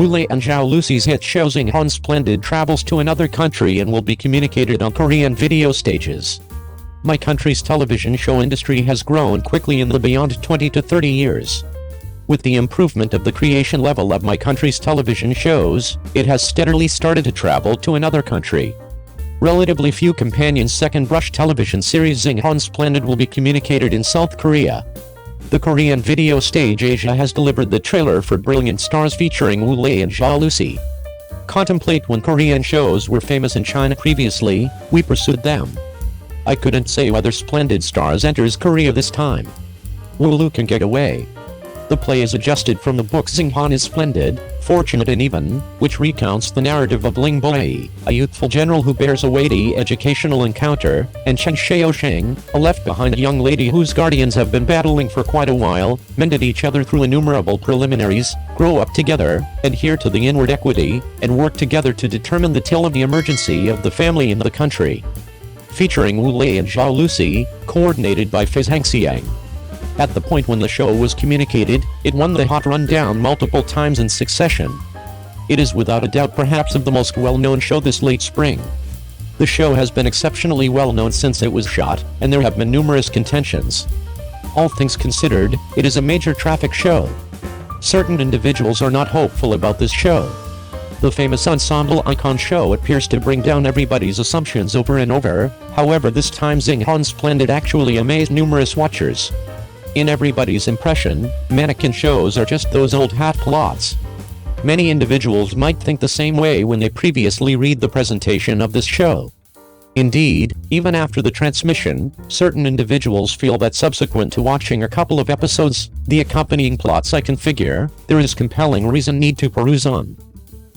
Lei and Zhao Lusi's hit show Xinghan Splendid travels to another country and will be communicated on Korean video stages. My country's television show industry has grown quickly in the beyond 20 to 30 years. With the improvement of the creation level of my country's television shows, it has steadily started to travel to another country. Relatively few companion second-brush television series Xinghan Splendid will be communicated in South Korea. The Korean video stage Asia has delivered the trailer for Brilliant Stars featuring Lei and Zhao Lusi. Contemplate when Korean shows were famous in China previously, we pursued them. I couldn't say whether Splendid Stars enters Korea this time. Wulu can get away. The play is adjusted from the book Xinghan is Splendid, Fortunate and Even, which recounts the narrative of Ling Boyi, a youthful general who bears a weighty educational encounter, and Chen Xiaosheng, a left-behind young lady whose guardians have been battling for quite a while, mended each other through innumerable preliminaries, grow up together, adhere to the inward equity, and work together to determine the till of the emergency of the family in the country. Featuring Lei and Zhao Lusi, coordinated by Fei Hangxiang. At the point when the show was communicated, it won the Hot Rundown multiple times in succession. It is without a doubt perhaps of the most well-known show this late spring. The show has been exceptionally well-known since it was shot, and there have been numerous contentions. All things considered, it is a major traffic show. Certain individuals are not hopeful about this show. The famous ensemble icon show appears to bring down everybody's assumptions over and over, however this time Xinghan Splendid actually amazed numerous watchers. In everybody's impression, mannequin shows are just those old hat plots. Many individuals might think the same way when they previously read the presentation of this show. Indeed, even after the transmission, certain individuals feel that subsequent to watching a couple of episodes, the accompanying plots I configure, there is compelling reason need to peruse on.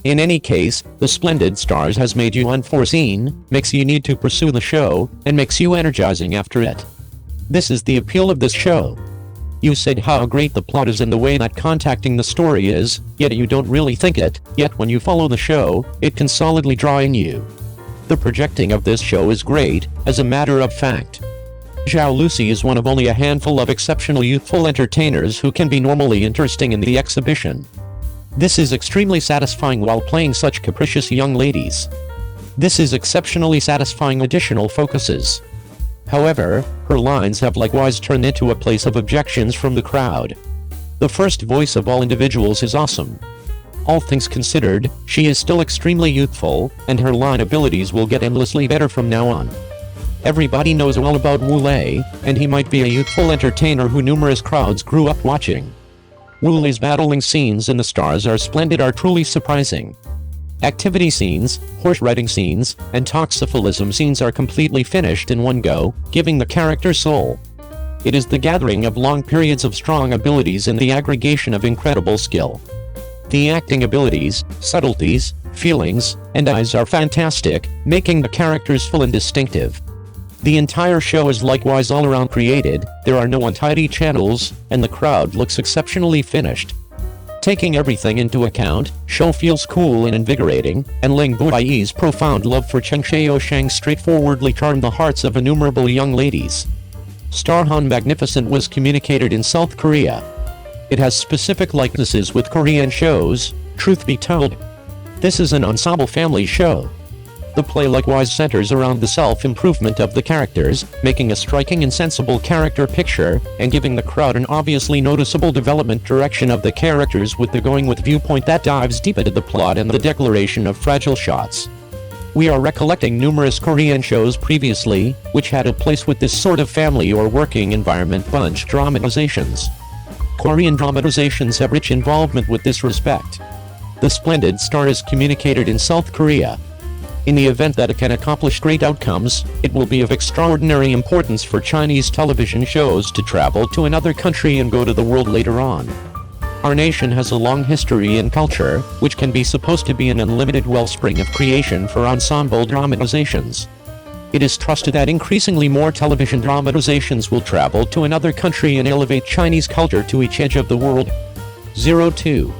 In any case, the Splendid Stars has made you unforeseen, makes you need to pursue the show, and makes you energizing after it. This is the appeal of this show. You said how great the plot is and the way that contacting the story is, yet you don't really think it, yet when you follow the show, it can solidly draw in you. The projecting of this show is great, as a matter of fact. Zhao Lusi is one of only a handful of exceptional youthful entertainers who can be normally interesting in the exhibition. This is extremely satisfying while playing such capricious young ladies. This is exceptionally satisfying additional focuses. However, her lines have likewise turned into a place of objections from the crowd. The first voice of all individuals is awesome. All things considered, she is still extremely youthful, and her line abilities will get endlessly better from now on. Everybody knows all about Lei, and he might be a youthful entertainer who numerous crowds grew up watching. Lei's battling scenes in The Stars Are Splendid are truly surprising. Activity scenes, horse riding scenes, and toxophilism scenes are completely finished in one go, giving the character soul. It is the gathering of long periods of strong abilities and the aggregation of incredible skill. The acting abilities, subtleties, feelings, and eyes are fantastic, making the characters full and distinctive. The entire show is likewise all around created, there are no untidy channels, and the crowd looks exceptionally finished. Taking everything into account, show feels cool and invigorating, and Ling Boyi's profound love for Chen Xiaosheng straightforwardly charmed the hearts of innumerable young ladies. Starhan Magnificent was communicated in South Korea. It has specific likenesses with Korean shows, truth be told. This is an ensemble family show. The play likewise centers around the self-improvement of the characters, making a striking and sensible character picture, and giving the crowd an obviously noticeable development direction of the characters with the going with viewpoint that dives deep into the plot and the declaration of fragile shots. We are recollecting numerous Korean shows previously, which had a place with this sort of family or working environment bunch dramatizations. Korean dramatizations have rich involvement with this respect. The Splendid Star is communicated in South Korea. In the event that it can accomplish great outcomes, it will be of extraordinary importance for Chinese television shows to travel to another country and go to the world later on. Our nation has a long history and culture, which can be supposed to be an unlimited wellspring of creation for ensemble dramatizations. It is trusted that increasingly more television dramatizations will travel to another country and elevate Chinese culture to each edge of the world. 02.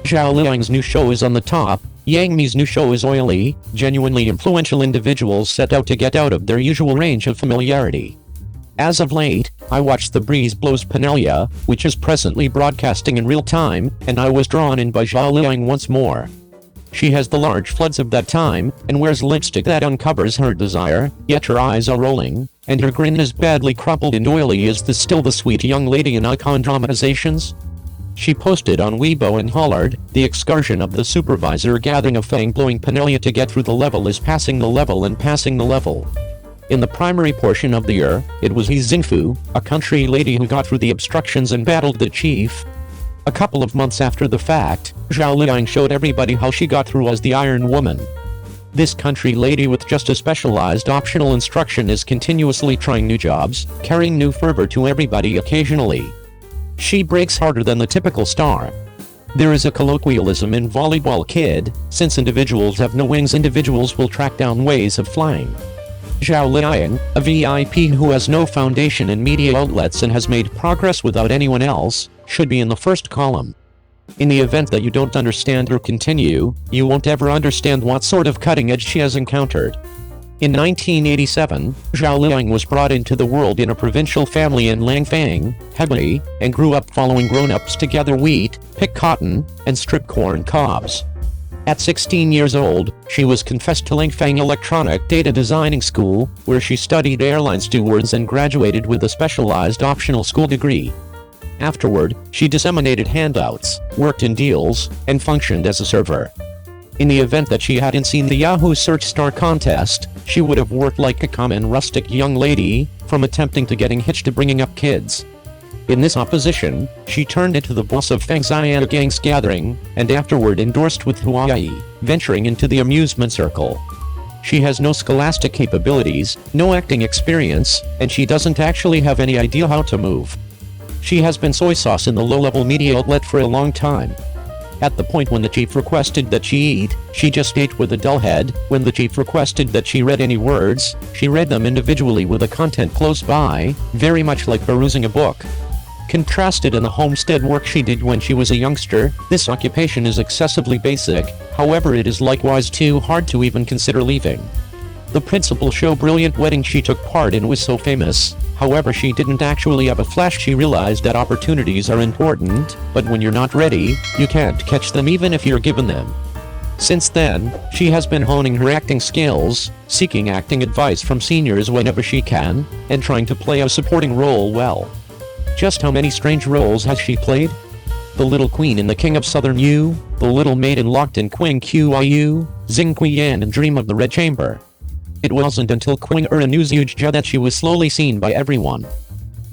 Zhao Liying's new show is on the top. Yang Mi's new show is oily, genuinely influential individuals set out to get out of their usual range of familiarity. As of late, I watched The Breeze Blows Penelia, which is presently broadcasting in real time, and I was drawn in by Zhao Liying once more. She has the large floods of that time, and wears lipstick that uncovers her desire, yet her eyes are rolling, and her grin is badly crumpled and oily. Is this still the sweet young lady in icon dramatizations? She posted on Weibo and hollered, "The excursion of the supervisor gathering a fang-blowing Penelia to get through the level is passing the level and passing the level." In the primary portion of the year, it was He Xingfu, a country lady who got through the obstructions and battled the chief. A couple of months after the fact, Zhao Liying showed everybody how she got through as the Iron Woman. This country lady with just a specialized optional instruction is continuously trying new jobs, carrying new fervor to everybody occasionally. She breaks harder than the typical star. There is a colloquialism in volleyball kid, since individuals have no wings, individuals will track down ways of flying. Zhao Liying, a VIP who has no foundation in media outlets and has made progress without anyone else, should be in the first column. In the event that you don't understand or continue, you won't ever understand what sort of cutting edge she has encountered. In 1987, Zhao Liying was brought into the world in a provincial family in Langfang, Hebei, and grew up following grown-ups to gather wheat, pick cotton, and strip corn cobs. At 16 years old, she was confessed to Langfang Electronic Data Designing School, where she studied airline stewards and graduated with a specialized optional school degree. Afterward, she disseminated handouts, worked in deals, and functioned as a server. In the event that she hadn't seen the Yahoo Search Star contest, she would have worked like a common rustic young lady, from attempting to getting hitched to bringing up kids. In this opposition, she turned into the boss of Fang Xian Gang's gathering, and afterward endorsed with Huai, venturing into the amusement circle. She has no scholastic capabilities, no acting experience, and she doesn't actually have any idea how to move. She has been soy sauce in the low-level media outlet for a long time. At the point when the chief requested that she eat, she just ate with a dull head. When the chief requested that she read any words, she read them individually with the content close by, very much like perusing a book. Contrasted in the homestead work she did when she was a youngster, this occupation is excessively basic, however it is likewise too hard to even consider leaving. The principal show Brilliant Wedding she took part in was so famous, however she didn't actually have a flash. She realized that opportunities are important, but when you're not ready, you can't catch them even if you're given them. Since then, she has been honing her acting skills, seeking acting advice from seniors whenever she can, and trying to play a supporting role well. Just how many strange roles has she played? The Little Queen in The King of Southern Yu, the Little Maiden locked in Qing Qiu, Xing Qian in Dream of the Red Chamber. It wasn't until Qing Ernuzujia that she was slowly seen by everyone.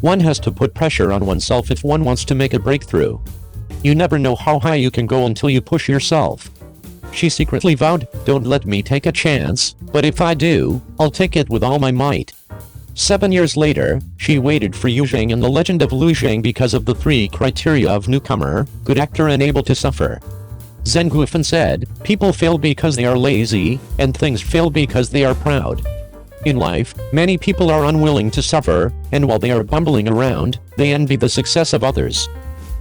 One has to put pressure on oneself if one wants to make a breakthrough. You never know how high you can go until you push yourself. She secretly vowed, "Don't let me take a chance, but if I do, I'll take it with all my might." 7 years later, she waited for Yu Zhang in The Legend of Lu Zhang because of the 3 criteria of newcomer, good actor and able to suffer. Zheng Guifan said, "People fail because they are lazy, and things fail because they are proud." In life, many people are unwilling to suffer, and while they are bumbling around, they envy the success of others.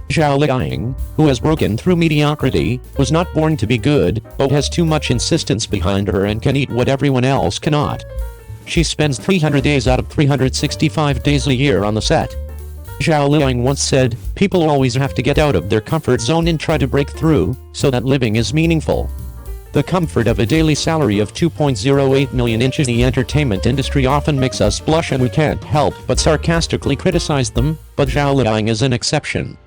Zhao Liying, who has broken through mediocrity, was not born to be good, but has too much insistence behind her and can eat what everyone else cannot. She spends 300 days out of 365 days a year on the set. Zhao Liying once said, "People always have to get out of their comfort zone and try to break through, so that living is meaningful." The comfort of a daily salary of 2.08 million in the entertainment industry often makes us blush, and we can't help but sarcastically criticize them, but Zhao Liying is an exception.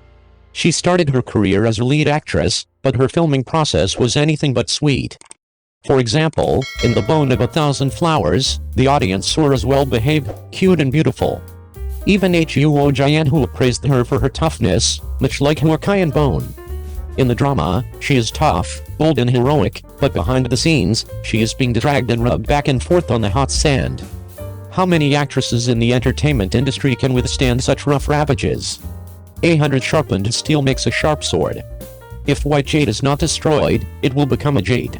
She started her career as a lead actress, but her filming process was anything but sweet. For example, in The Bone of a Thousand Flowers, the audience saw her as well-behaved, cute and beautiful. Even Huo Jianhua praised her for her toughness, much like Huakayan Bone. In the drama, she is tough, bold and heroic, but behind the scenes, she is being dragged and rubbed back and forth on the hot sand. How many actresses in the entertainment industry can withstand such rough ravages? 100 sharpened steel makes a sharp sword. If white jade is not destroyed, it will become a jade.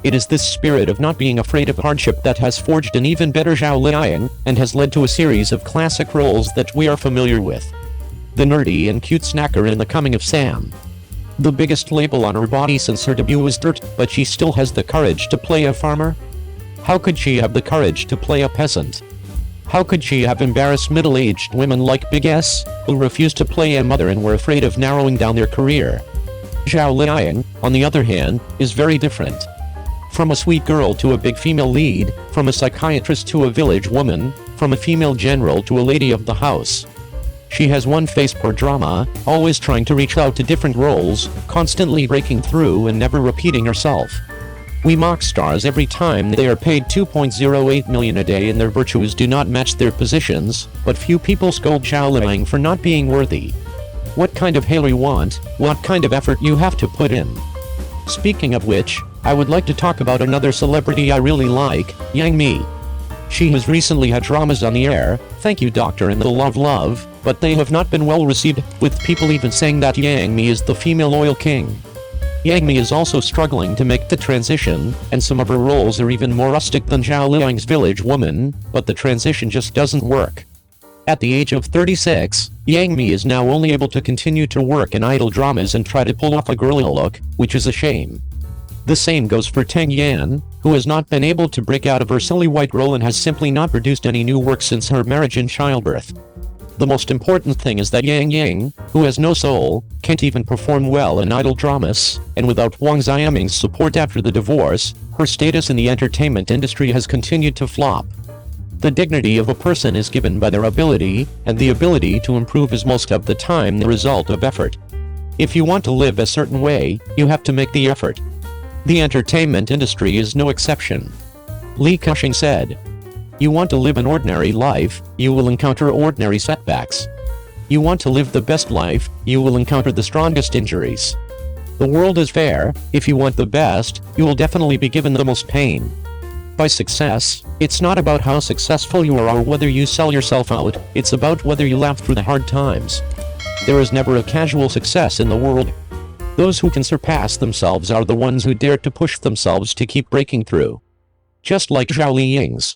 It is this spirit of not being afraid of hardship that has forged an even better Zhao Liying, and has led to a series of classic roles that we are familiar with. The nerdy and cute snacker in The Coming of Sam. The biggest label on her body since her debut was dirt, but she still has the courage to play a farmer? How could she have the courage to play a peasant? How could she have embarrassed middle-aged women like Big S, who refused to play a mother and were afraid of narrowing down their career? Zhao Liying, on the other hand, is very different. From a sweet girl to a big female lead, from a psychiatrist to a village woman, from a female general to a lady of the house. She has one face per drama, always trying to reach out to different roles, constantly breaking through and never repeating herself. We mock stars every time they are paid $2.08 million a day and their virtues do not match their positions, but few people scold Zhao Liying for not being worthy. What kind of hail you want, what kind of effort you have to put in. Speaking of which, I would like to talk about another celebrity I really like,杨幂. She has recently had dramas on the air, Thank You Doctor and The Love, but they have not been well received, with people even saying that杨幂is the female oil king.杨-mi is also struggling to make the transition, and some of her roles are even more rustic than Zhao Liying's village woman, but the transition just doesn't work. At the age of 36, Yang-mi is now only able to continue to work in idol dramas and try to pull off a girly look, which is a shame. The same goes for Tang Yan, who has not been able to break out of her silly white role and has simply not produced any new work since her marriage and childbirth. The most important thing is that Yang, who has no soul, can't even perform well in idol dramas, and without Wang Xiaoming's support after the divorce, her status in the entertainment industry has continued to flop. The dignity of a person is given by their ability, and the ability to improve is most of the time the result of effort. If you want to live a certain way, you have to make the effort. The entertainment industry is no exception. Li Ka-shing said, "You want to live an ordinary life, you will encounter ordinary setbacks. You want to live the best life, you will encounter the strongest injuries. The world is fair, if you want the best, you will definitely be given the most pain." By success, it's not about how successful you are or whether you sell yourself out, it's about whether you laugh through the hard times. There is never a casual success in the world. Those who can surpass themselves are the ones who dare to push themselves to keep breaking through. Just like Zhao Liying's.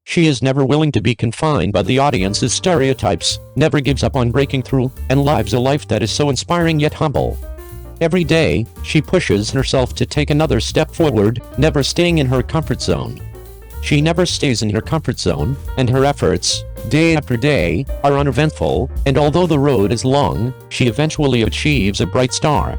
She is never willing to be confined by the audience's stereotypes, never gives up on breaking through, and lives a life that is so inspiring yet humble. Every day, she pushes herself to take another step forward, never staying in her comfort zone. She never stays in her comfort zone, and her efforts, day after day, are uneventful, and although the road is long, she eventually achieves a bright star.